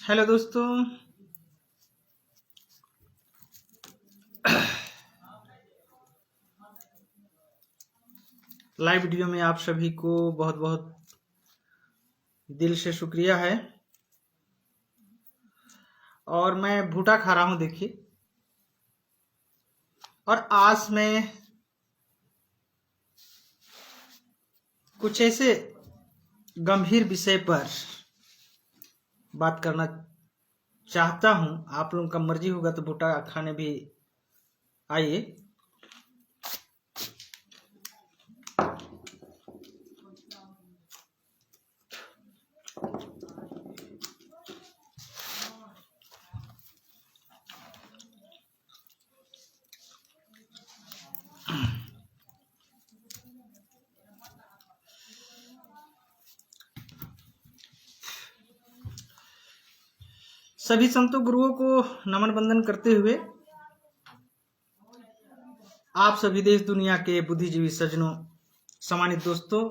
Hello दोस्तों। Live video में आप सभी को बहुत बहुत दिल से शुक्रिया है। और मैं भूटा खा रहा हूं, देखिए। और आज मैं कुछ ऐसे गंभीर विषय पर बात करना चाहता हूं। आप लोगों का मर्जी होगा तो भूटा खाने भी आइए। सभी संतों गुरुओं को नमन बंदन करते हुए आप सभी देश दुनिया के बुद्धिजीवी सज्जनों, सम्मानित दोस्तों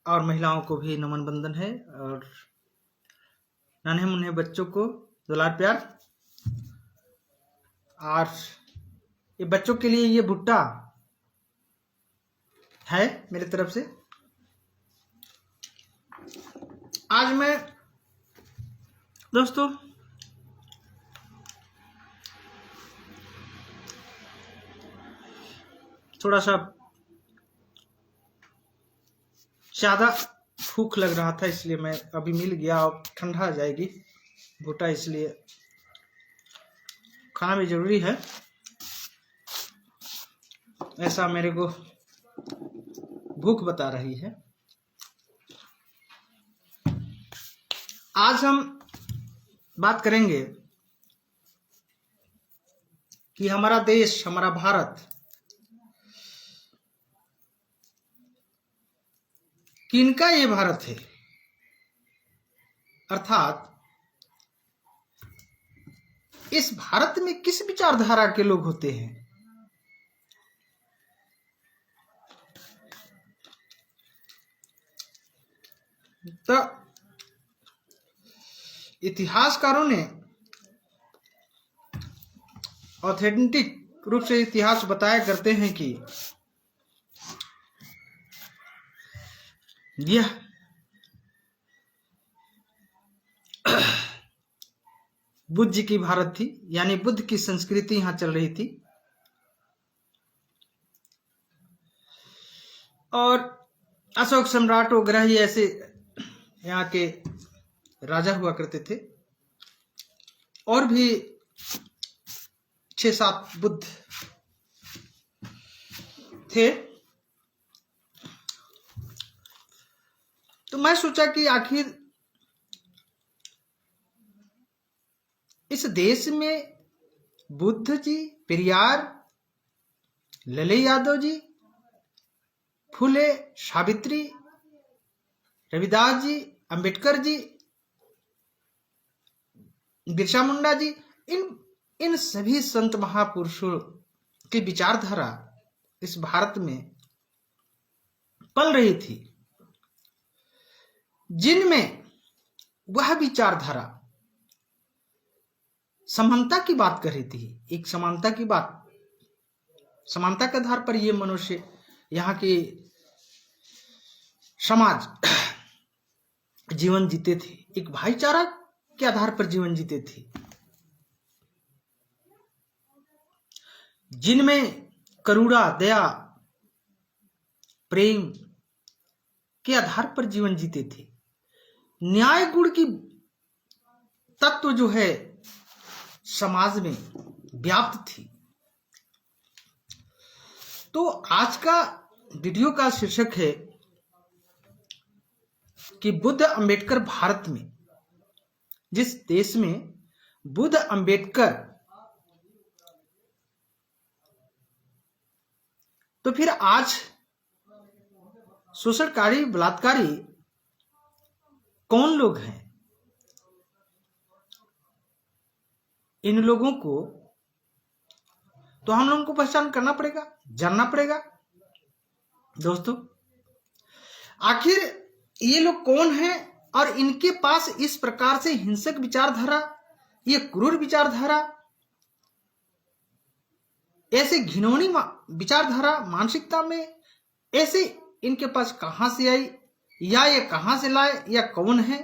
और महिलाओं को भी नमन बंदन है। और नन्हे मुन्ने बच्चों को दुलार प्यार। और ये बच्चों के लिए ये भुट्टा है मेरी तरफ से। आज मैं दोस्तों थोड़ा सा ज्यादा भूख लग रहा था, इसलिए मैं अभी मिल गया और ठंडा आ जाएगी भुट्टा, इसलिए खाना भी जरूरी है। ऐसा मेरे को भूख बता रही है। आज हम बात करेंगे कि हमारा देश, हमारा भारत किनका ये भारत है, अर्थात इस भारत में किस विचारधारा के लोग होते हैं। तो इतिहासकारों ने ऑथेंटिक रूप से इतिहास बताया करते हैं कि यह बुद्ध जी की भारत थी, यानी बुद्ध की संस्कृति यहां चल रही थी। और अशोक सम्राट वगैरह ही ऐसे यहाँ के राजा हुआ करते थे। और भी 6-7 बुद्ध थे। तो मैं सोचा कि आखिर इस देश में बुद्ध जी, पेरियार, लले यादव जी, फुले, सावित्री, रविदास जी, अंबेडकर जी, बिरसा मुंडा जी, इन सभी संत महापुरुषों की विचारधारा इस भारत में पल रही थी, जिनमें वह विचारधारा समानता की बात कर रही थी। एक समानता की बात, समानता के आधार पर ये मनुष्य, यहाँ के समाज जीवन जीते थे। एक भाईचारा के आधार पर जीवन जीते थे, जिनमें करुणा, दया, प्रेम के आधार पर जीवन जीते थे। न्याय गुण की तत्व जो है समाज में व्याप्त थी। तो आज का वीडियो का शीर्षक है कि बुद्ध अंबेडकर भारत में, जिस देश में बुद्ध अंबेडकर, तो फिर आज शोषणकारी, बलात्कारी कौन लोग हैं। इन लोगों को तो हम लोगों को पहचान करना पड़ेगा, जानना पड़ेगा। दोस्तों, आखिर ये लोग कौन हैं और इनके पास इस प्रकार से हिंसक विचारधारा, ये क्रूर विचारधारा, ऐसे घिनौनी विचारधारा मानसिकता में ऐसे इनके पास कहां से आई, या ये कहां से लाए, या कौन है?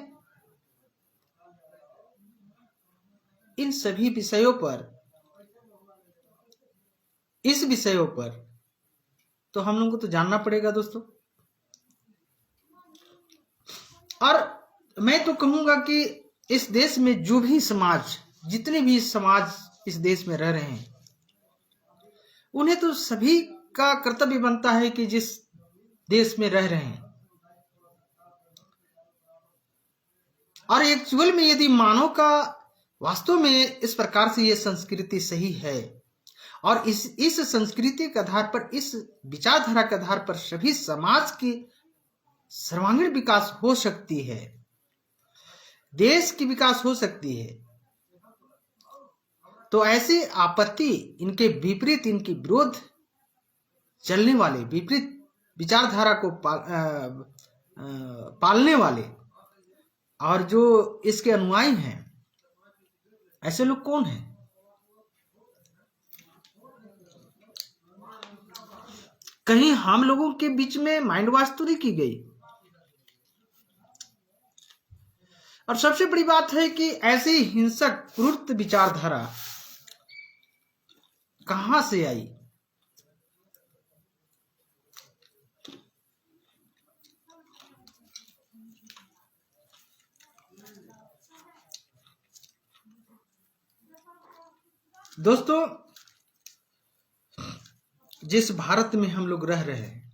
इन सभी विषयों पर, इस विषयों पर तो हम लोगों को तो जानना पड़ेगा दोस्तों। और मैं तो कहूंगा कि इस देश में जो भी समाज, जितने भी समाज इस देश में रह रहे हैं, उन्हें तो सभी का कर्तव्य बनता है कि जिस देश में रह रहे हैं, और एक्चुअल में यदि मानव का वास्तव में इस प्रकार से ये संस्कृति सही है, और इस संस्कृति के आधार पर, इस विचारधारा के आधार पर सभी समाज की सर्वांगीण विकास हो सकती है, देश की विकास हो सकती है, तो ऐसी आपत्ति, इनके विपरीत, इनके विरोध चलने वाले, विपरीत विचारधारा को पालने वाले और जो इसके अनुयायी हैं, ऐसे लोग कौन हैं? कहीं हम लोगों के बीच में माइंड वॉश तो नहीं की गई? और सबसे बड़ी बात है कि ऐसी हिंसक क्रूर विचारधारा कहां से आई? दोस्तों, जिस भारत में हम लोग रह रहे हैं,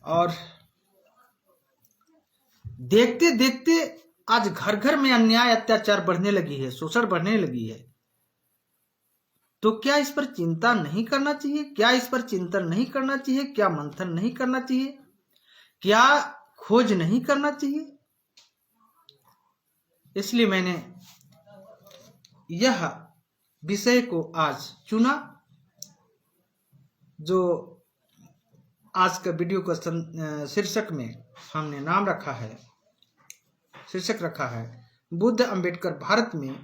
और देखते देखते आज घर घर में अन्याय अत्याचार बढ़ने लगी है, शोषण बढ़ने लगी है, तो क्या इस पर चिंता नहीं करना चाहिए? क्या इस पर चिंतन नहीं करना चाहिए? क्या मंथन नहीं करना चाहिए? क्या खोज नहीं करना चाहिए? इसलिए मैंने यह विषय को आज चुना, जो आज का वीडियो का शीर्षक में हमने नाम रखा है, शीर्षक रखा है, बुद्ध अंबेडकर भारत में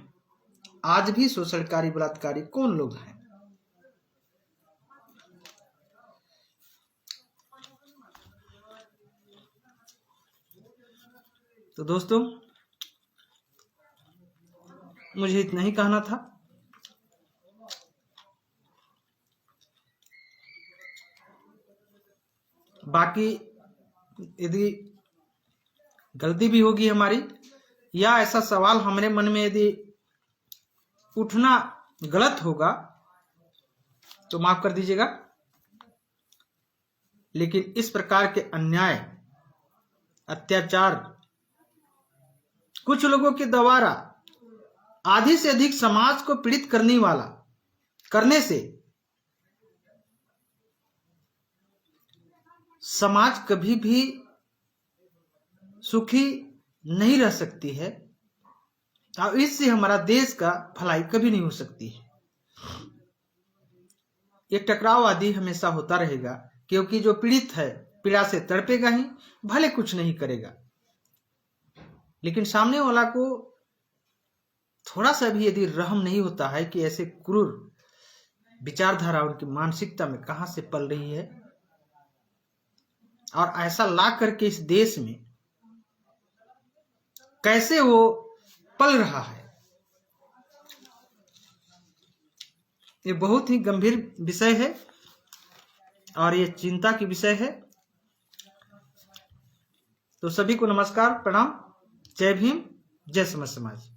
आज भी शोषणकारी बलात्कारी कौन लोग हैं। तो दोस्तों, मुझे इतना ही कहना था। बाकी यदि गलती भी होगी हमारी, या ऐसा सवाल हमारे मन में यदि उठना गलत होगा, तो माफ कर दीजिएगा। लेकिन इस प्रकार के अन्याय, अत्याचार कुछ लोगों के द्वारा आधी से अधिक समाज को पीड़ित करने से समाज कभी भी सुखी नहीं रह सकती है, और इससे हमारा देश का भलाई कभी नहीं हो सकती है। ये टकराव आदि हमेशा होता रहेगा, क्योंकि जो पीड़ित है पीड़ा से तड़पेगा ही, भले कुछ नहीं करेगा, लेकिन सामने वाला को थोड़ा सा भी यदि रहम नहीं होता है कि ऐसे क्रूर विचारधारा उनकी मानसिकता में कहां से पल रही है, और ऐसा ला करके इस देश में कैसे वो पल रहा है, ये बहुत ही गंभीर विषय है और ये चिंता की विषय है। तो सभी को नमस्कार, प्रणाम, जय भीम, जय समस्त समाज।